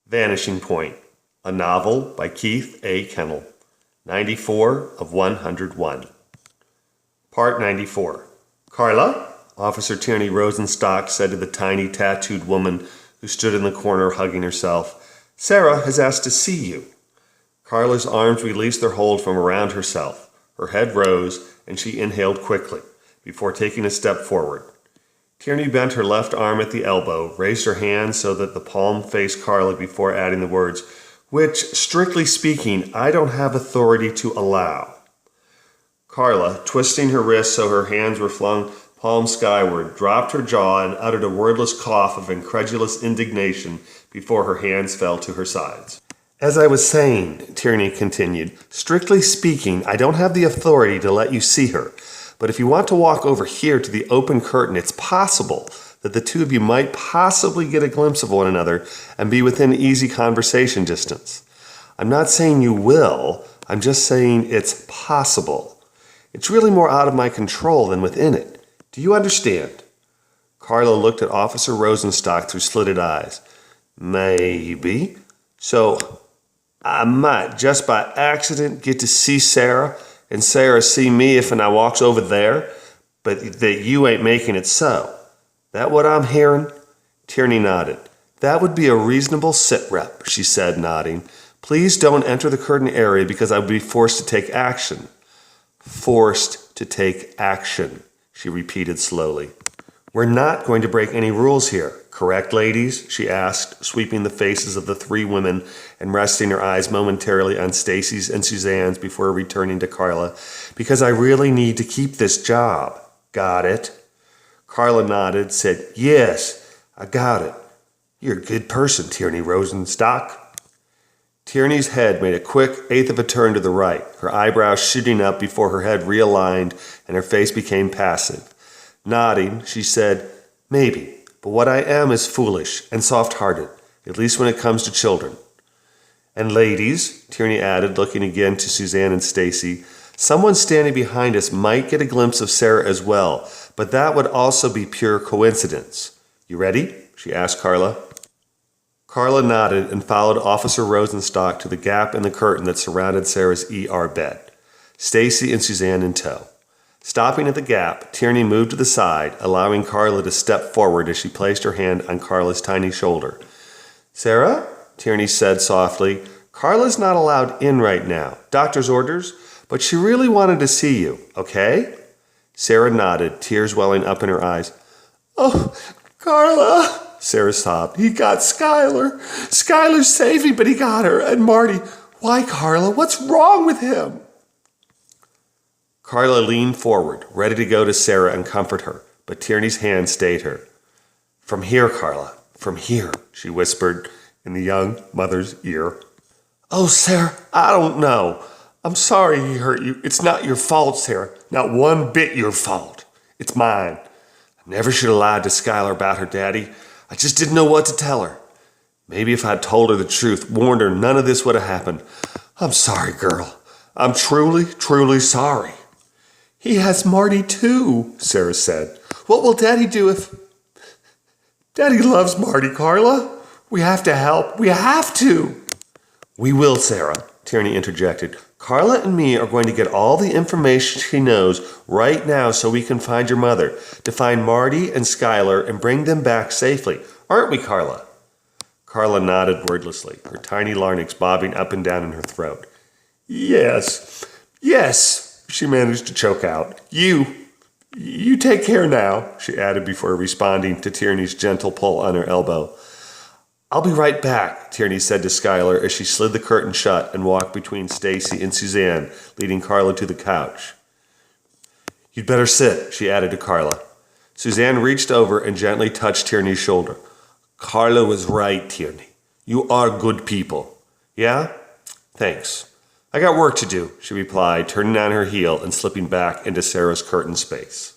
Vanishing Point, a novel by Keith A. Kenel, 94 of 101. Part 94. Carla? Officer Tierney Rosenstock said to the tiny tattooed woman who stood in the corner hugging herself. Sarah has asked to see you. Carla's arms released their hold from around herself. Her head rose, and she inhaled quickly, before taking a step forward. Tierney bent her left arm at the elbow, raised her hand so that the palm faced Carla before adding the words, which, strictly speaking, I don't have authority to allow. Carla, twisting her wrists so her hands were flung palm skyward, dropped her jaw and uttered a wordless cough of incredulous indignation before her hands fell to her sides. As I was saying, Tierney continued, strictly speaking, I don't have the authority to let you see her. But if you want to walk over here to the open curtain, it's possible that the two of you might possibly get a glimpse of one another and be within easy conversation distance. I'm not saying you will, I'm just saying it's possible. It's really more out of my control than within it. Do you understand? Carla looked at Officer Rosenstock through slitted eyes. Maybe. So, I might, just by accident, get to see Sarah, and Sarah see me if I walks over there, but that you ain't making it so. That what I'm hearing? Tierney nodded. That would be a reasonable sit-rep, she said, nodding. Please don't enter the curtain area because I would be forced to take action. Forced to take action, she repeated slowly. We're not going to break any rules here, correct, ladies? She asked, sweeping the faces of the three women and resting her eyes momentarily on Stacy's and Suzanne's before returning to Carla. Because I really need to keep this job. Got it? Carla nodded, said, yes, I got it. You're a good person, Tierney Rosenstock. Tierney's head made a quick eighth of a turn to the right, her eyebrows shooting up before her head realigned and her face became passive. Nodding, she said, maybe, but what I am is foolish and soft-hearted, at least when it comes to children. And ladies, Tierney added, looking again to Suzanne and Stacy, someone standing behind us might get a glimpse of Sarah as well, but that would also be pure coincidence. You ready? She asked Carla. Carla nodded and followed Officer Rosenstock to the gap in the curtain that surrounded Sarah's ER bed, Stacy and Suzanne in tow. Stopping at the gap, Tierney moved to the side, allowing Carla to step forward as she placed her hand on Carla's tiny shoulder. Sarah, Tierney said softly, Carla's not allowed in right now. Doctor's orders, but she really wanted to see you, okay? Sarah nodded, tears welling up in her eyes. Oh, Carla, Sarah sobbed. He got Skylar. Skylar saved me, but he got her. And Marty, why, Carla? What's wrong with him? Carla leaned forward, ready to go to Sarah and comfort her, but Tierney's hand stayed her. From here, Carla, from here, she whispered in the young mother's ear. Oh, Sarah, I don't know. I'm sorry he hurt you. It's not your fault, Sarah. Not one bit your fault. It's mine. I never should have lied to Skylar about her daddy. I just didn't know what to tell her. Maybe if I'd told her the truth, warned her, none of this would have happened. I'm sorry, girl. I'm truly, truly sorry. He has Marty too, Sarah said. What will Daddy do if... Daddy loves Marty, Carla. We have to help. We have to. We will, Sarah, Tierney interjected. Carla and me are going to get all the information she knows right now so we can find your mother, to find Marty and Skylar and bring them back safely. Aren't we, Carla? Carla nodded wordlessly, her tiny larynx bobbing up and down in her throat. Yes, she managed to choke out. You take care now, she added before responding to Tierney's gentle pull on her elbow. I'll be right back, Tierney said to Skylar as she slid the curtain shut and walked between Stacy and Suzanne, leading Carla to the couch. You'd better sit, she added to Carla. Suzanne reached over and gently touched Tierney's shoulder. Carla was right, Tierney. You are good people. Yeah? Thanks. I got work to do, she replied, turning on her heel and slipping back into Sarah's curtain space.